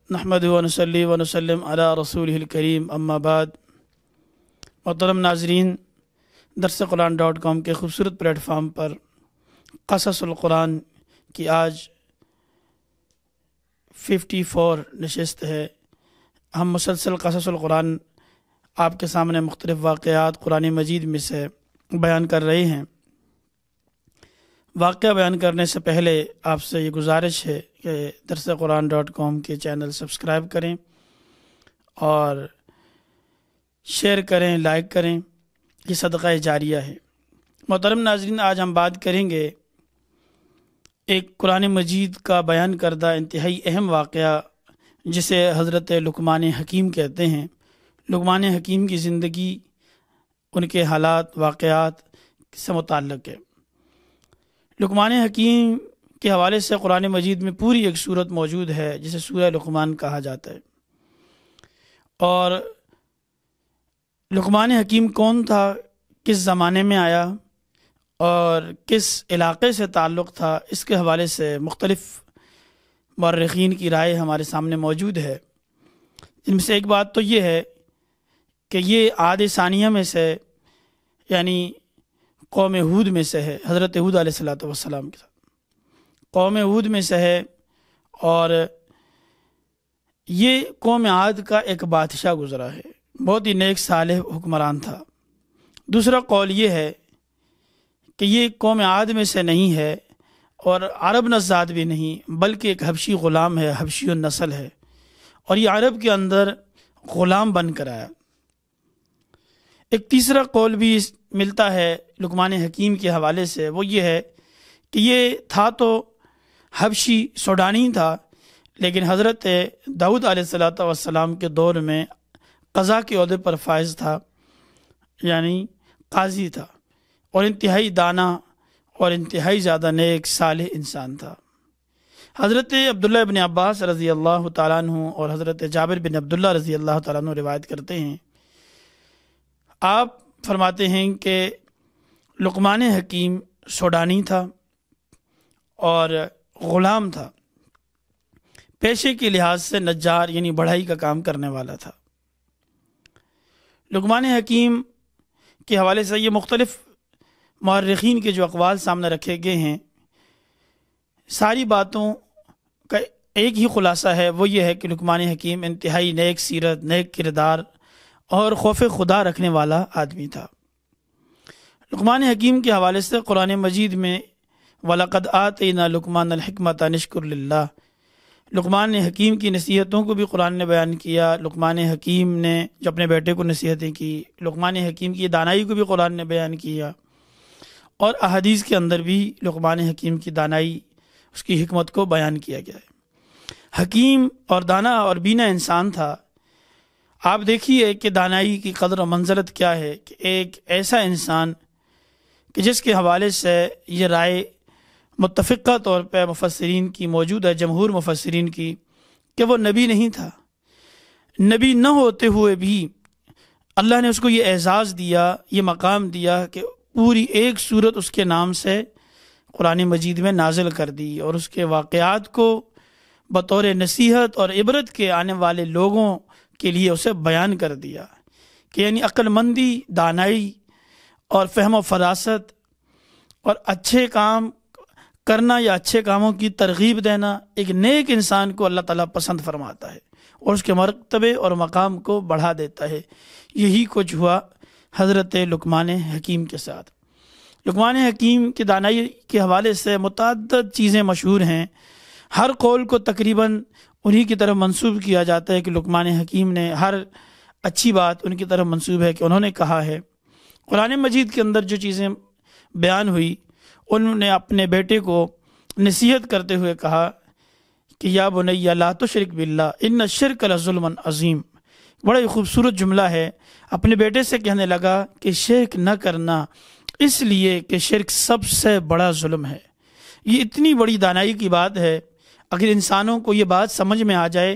نحمدہ و نصلی و نسلم علی رسولہ الکریم اما بعد۔ محترم ناظرین، درس قرآن.com کے خوبصورت پلیٹ فارم پر قصص القرآن کی آج 54 نشست ہے۔ ہم مسلسل قصص القرآن آپ کے سامنے مختلف واقعات قرآن مجید میں سے بیان کر رہے ہیں۔ واقعہ بیان کرنے سے پہلے آپ سے یہ گزارش ہے کہ درس قرآن.com کے چینل سبسکرائب کریں اور شیئر کریں، لائک کریں، یہ صدقہ جاریہ ہے۔ محترم ناظرین، آج ہم بات کریں گے ایک قرآن مجید کا بیان کردہ انتہائی اہم واقعہ جسے حضرت لقمان حکیم کہتے ہیں۔ لقمان حکیم کی زندگی، ان کے حالات، واقعات سے متعلق ہے۔ لقمان حکیم کے حوالے سے قرآن مجید میں پوری ایک سورت موجود ہے جسے سورہ لقمان کہا جاتا ہے۔ اور لقمان حکیم کون تھا، کس زمانے میں آیا اور کس علاقے سے تعلق تھا، اس کے حوالے سے مختلف مورخین کی رائے ہمارے سامنے موجود ہے۔ ان میں سے ایک بات تو یہ ہے کہ یہ عاد ثانیہ میں سے، یعنی قوم ہود میں سے ہے، حضرت ہود علیہ السلام کے ساتھ قوم ہود میں سے ہے، اور یہ قوم عاد کا ایک بادشاہ گزرا ہے، بہت ہی نیک صالح حکمران تھا۔ دوسرا قول یہ ہے کہ یہ قوم عاد میں سے نہیں ہے اور عرب نژاد بھی نہیں، بلکہ ایک حبشی غلام ہے، حبشی النسل ہے، اور یہ عرب کے اندر غلام بن کر آیا۔ ایک تیسرا قول بھی ملتا ہے لقمان حکیم کے حوالے سے، وہ یہ ہے کہ یہ تھا تو حبشی سوڈانی تھا، لیکن حضرت داؤد علیہ السلام کے دور میں قضا کے عہدے پر فائز تھا، یعنی قاضی تھا، اور انتہائی دانا اور انتہائی زیادہ نیک صالح انسان تھا۔ حضرت عبداللہ بن عباس رضی اللہ تعالیٰ عنہ اور حضرت جابر بن عبداللہ رضی اللہ تعالیٰ عنہ روایت کرتے ہیں، آپ فرماتے ہیں کہ لقمان حکیم سوڈانی تھا اور غلام تھا، پیشے کے لحاظ سے نجار یعنی بڑھائی کا کام کرنے والا تھا۔ لقمان حکیم کے حوالے سے یہ مختلف مورخین کے جو اقوال سامنے رکھے گئے ہیں، ساری باتوں کا ایک ہی خلاصہ ہے، وہ یہ ہے کہ لقمان حکیم انتہائی نیک سیرت، نیک کردار اور خوف خدا رکھنے والا آدمی تھا۔ لقمان حکیم کے حوالے سے قرآن مجید میں وَلَقَدْ آتَيْنَا لُقْمَانَ الْحِكْمَةَ أَنِ اشْكُرْ لِلَّهِ، لقمان حکیم کی نصیحتوں کو بھی قرآن نے بیان کیا۔ لقمان حکیم نے جو اپنے بیٹے کو نصیحتیں کی، لقمان حکیم کی دانائی کو بھی قرآن نے بیان کیا، اور احادیث کے اندر بھی لقمان حکیم کی دانائی، اس کی حکمت کو بیان کیا گیا ہے۔ حکیم اور دانا اور بینا انسان تھا۔ آپ دیکھیے کہ دانائی کی قدر و منزلت کیا ہے، کہ ایک ایسا انسان کہ جس کے حوالے سے یہ رائے متفقہ طور پہ مفسرین کی موجود ہے، جمہور مفسرین کی، کہ وہ نبی نہیں تھا۔ نبی نہ ہوتے ہوئے بھی اللہ نے اس کو یہ اعزاز دیا، یہ مقام دیا کہ پوری ایک سورت اس کے نام سے قرآن مجید میں نازل کر دی، اور اس کے واقعات کو بطور نصیحت اور عبرت کے آنے والے لوگوں کے لیے اسے بیان کر دیا، کہ یعنی عقل مندی، دانائی اور فہم و فراست اور اچھے کام کرنا یا اچھے کاموں کی ترغیب دینا ایک نیک انسان کو اللہ تعالیٰ پسند فرماتا ہے اور اس کے مرتبے اور مقام کو بڑھا دیتا ہے۔ یہی کچھ ہوا حضرت لقمان حکیم کے ساتھ۔ لقمان حکیم کی دانائی کے حوالے سے متعدد چیزیں مشہور ہیں، ہر قول کو تقریباً انہی کی طرف منسوب کیا جاتا ہے کہ لقمان حکیم نے، ہر اچھی بات ان کی طرف منسوب ہے کہ انہوں نے کہا ہے۔ قرآن مجید کے اندر جو چیزیں بیان ہوئی، انہوں نے اپنے بیٹے کو نصیحت کرتے ہوئے کہا کہ یا بنی لا تشرک باللہ ان الشرک لظلم عظیم۔ بڑا ہی خوبصورت جملہ ہے۔ اپنے بیٹے سے کہنے لگا کہ شرک نہ کرنا، اس لیے کہ شرک سب سے بڑا ظلم ہے۔ یہ اتنی بڑی دانائی کی بات ہے، اگر انسانوں کو یہ بات سمجھ میں آ جائے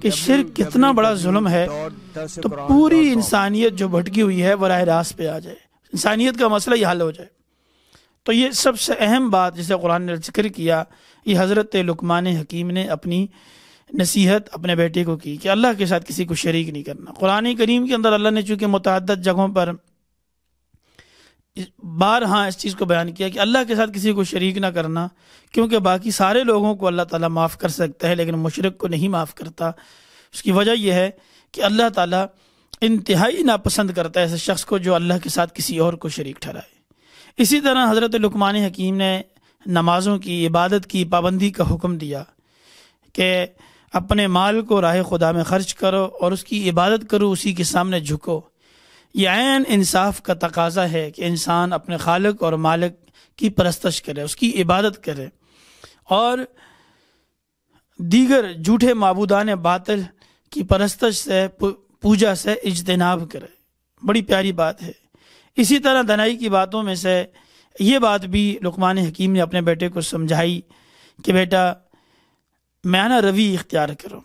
کہ شرک کتنا بڑا ظلم ہے، تو پوری انسانیت جو بھٹکی ہوئی ہے وہ راہ راست پہ آ جائے، انسانیت کا مسئلہ یہ حل ہو جائے۔ تو یہ سب سے اہم بات جسے قرآن نے ذکر کیا، یہ حضرت لقمان حکیم نے اپنی نصیحت اپنے بیٹے کو کی کہ اللہ کے ساتھ کسی کو شریک نہیں کرنا۔ قرآن کریم کے اندر اللہ نے چونکہ متعدد جگہوں پر بارہا اس چیز کو بیان کیا کہ اللہ کے ساتھ کسی کو شریک نہ کرنا، کیونکہ باقی سارے لوگوں کو اللہ تعالیٰ معاف کر سکتا ہے لیکن مشرک کو نہیں معاف کرتا۔ اس کی وجہ یہ ہے کہ اللہ تعالیٰ انتہائی ناپسند کرتا ہے ایسے شخص کو جو اللہ کے ساتھ کسی اور کو شریک ٹھہرائے۔ اسی طرح حضرت لقمان حکیم نے نمازوں کی، عبادت کی پابندی کا حکم دیا کہ اپنے مال کو راہ خدا میں خرچ کرو اور اس کی عبادت کرو، اسی کے سامنے جھکو۔ یہ عین انصاف کا تقاضا ہے کہ انسان اپنے خالق اور مالک کی پرستش کرے، اس کی عبادت کرے اور دیگر جھوٹے معبودان باطل کی پرستش سے، پوجا سے اجتناب کرے۔ بڑی پیاری بات ہے۔ اسی طرح دنائی کی باتوں میں سے یہ بات بھی لقمان حکیم نے اپنے بیٹے کو سمجھائی کہ بیٹا میانہ روی اختیار کرو۔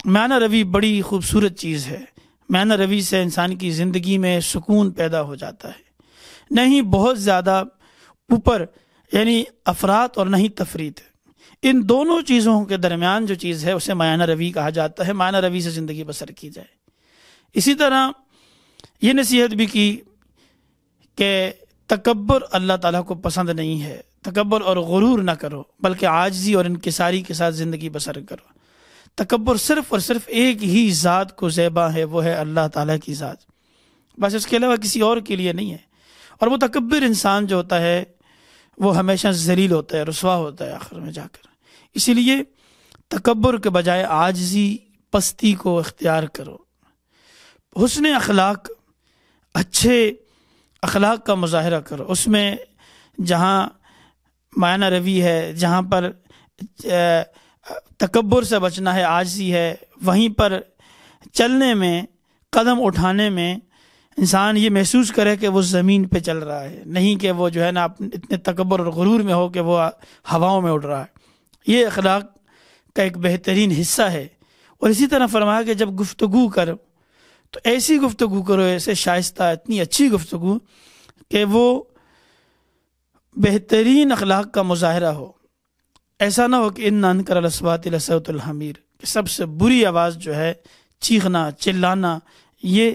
میانہ روی بڑی خوبصورت چیز ہے۔ میانہ روی سے انسان کی زندگی میں سکون پیدا ہو جاتا ہے، نہیں بہت زیادہ اوپر یعنی افراط اور نہیں تفریط۔ ان دونوں چیزوں کے درمیان جو چیز ہے اسے میانہ روی کہا جاتا ہے۔ میانہ روی سے زندگی بسر کی جائے۔ اسی طرح یہ نصیحت بھی کی کہ تکبر اللہ تعالیٰ کو پسند نہیں ہے، تکبر اور غرور نہ کرو بلکہ عاجزی اور انکساری کے ساتھ زندگی بسر کرو۔ تکبر صرف اور صرف ایک ہی ذات کو زیبا ہے، وہ ہے اللہ تعالیٰ کی ذات، بس اس کے علاوہ کسی اور کے لیے نہیں ہے۔ اور وہ تکبر انسان جو ہوتا ہے وہ ہمیشہ ذلیل ہوتا ہے، رسوا ہوتا ہے آخر میں جا کر۔ اسی لیے تکبر کے بجائے عاجزی، پستی کو اختیار کرو۔ حسن اخلاق، اچھے اخلاق کا مظاہرہ کرو۔ اس میں جہاں میانہ روی ہے، جہاں پر تکبر سے بچنا ہے، عاجزی ہے، وہیں پر چلنے میں، قدم اٹھانے میں انسان یہ محسوس کرے کہ وہ زمین پہ چل رہا ہے، نہیں کہ وہ جو ہے نا اتنے تکبر اور غرور میں ہو کہ وہ ہواؤں میں اڑ رہا ہے۔ یہ اخلاق کا ایک بہترین حصہ ہے۔ اور اسی طرح فرمایا کہ جب گفتگو کرو تو ایسی گفتگو کرو، ایسے شائستہ، اتنی اچھی گفتگو کہ وہ بہترین اخلاق کا مظاہرہ ہو۔ ایسا نہ ہو کہ ان انکر الاصوات لصوت الحمیر، کہ سب سے بری آواز جو ہے چیخنا، چلانا، یہ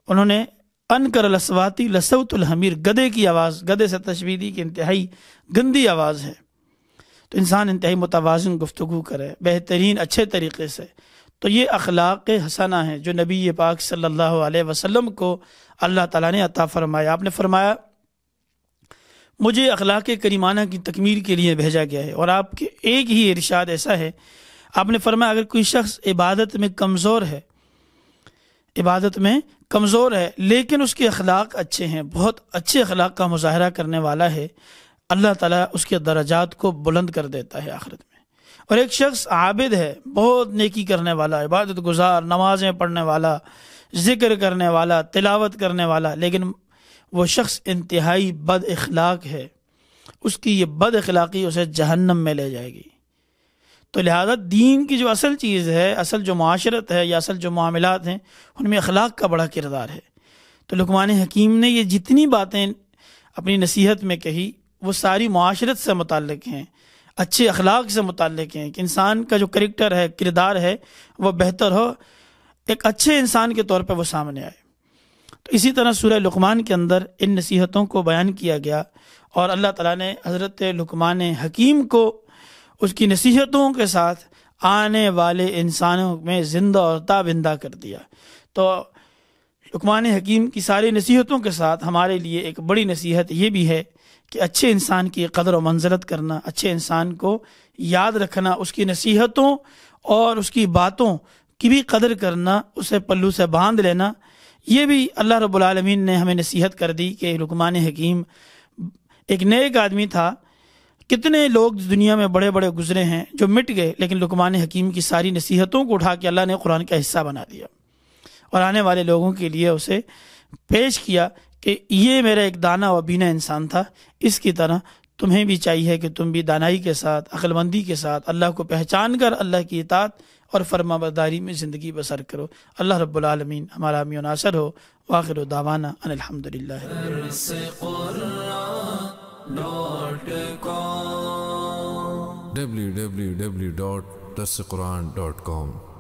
انہوں نے انکر الاصوات لصوت الحمیر، گدھے کی آواز، گدھے سے تشبیہ دی کہ انتہائی گندی آواز ہے۔ تو انسان انتہائی متوازن گفتگو کرے بہترین اچھے طریقے سے۔ تو یہ اخلاق حسنہ ہیں جو نبی پاک صلی اللہ علیہ وسلم کو اللہ تعالیٰ نے عطا فرمایا۔ آپ نے فرمایا مجھے اخلاق کریمانہ کی تکمیل کے لیے بھیجا گیا ہے۔ اور آپ کے ایک ہی ارشاد ایسا ہے، آپ نے فرمایا اگر کوئی شخص عبادت میں کمزور ہے، عبادت میں کمزور ہے لیکن اس کے اخلاق اچھے ہیں، بہت اچھے اخلاق کا مظاہرہ کرنے والا ہے، اللہ تعالیٰ اس کے درجات کو بلند کر دیتا ہے آخرت میں۔ اور ایک شخص عابد ہے، بہت نیکی کرنے والا، عبادت گزار، نمازیں پڑھنے والا، ذکر کرنے والا، تلاوت کرنے والا، لیکن وہ شخص انتہائی بد اخلاق ہے، اس کی یہ بد اخلاقی اسے جہنم میں لے جائے گی۔ تو لہذا دین کی جو اصل چیز ہے، اصل جو معاشرت ہے یا اصل جو معاملات ہیں، ان میں اخلاق کا بڑا کردار ہے۔ تو لقمان حکیم نے یہ جتنی باتیں اپنی نصیحت میں کہی وہ ساری معاشرت سے متعلق ہیں، اچھے اخلاق سے متعلق ہیں کہ انسان کا جو کریکٹر ہے، کردار ہے، وہ بہتر ہو، ایک اچھے انسان کے طور پہ وہ سامنے آئے۔ تو اسی طرح سورہ لقمان کے اندر ان نصیحتوں کو بیان کیا گیا اور اللہ تعالیٰ نے حضرت لقمان حکیم کو اس کی نصیحتوں کے ساتھ آنے والے انسانوں میں زندہ اور تابندہ کر دیا۔ تو لقمان حکیم کی ساری نصیحتوں کے ساتھ ہمارے لیے ایک بڑی نصیحت یہ بھی ہے کہ اچھے انسان کی قدر و منزلت کرنا، اچھے انسان کو یاد رکھنا، اس کی نصیحتوں اور اس کی باتوں کی بھی قدر کرنا، اسے پلو سے باندھ لینا۔ یہ بھی اللہ رب العالمین نے ہمیں نصیحت کر دی کہ لقمان حکیم ایک نیک آدمی تھا۔ کتنے لوگ دنیا میں بڑے بڑے گزرے ہیں جو مٹ گئے، لیکن لقمان حکیم کی ساری نصیحتوں کو اٹھا کے اللہ نے قرآن کا حصہ بنا دیا اور آنے والے لوگوں کے لیے اسے پیش کیا کہ یہ میرا ایک دانا و بینا انسان تھا، اس کی طرح تمہیں بھی چاہیے کہ تم بھی دانائی کے ساتھ، عقل مندی کے ساتھ اللہ کو پہچان کر اللہ کی اطاعت اور فرما برداری میں زندگی بسر کرو۔ اللہ رب العالمین ہمارا حامی و ناصر ہو۔ وآخر دعوانا ان الحمدللہ۔ www.درسقرآن.com www.darsequran.com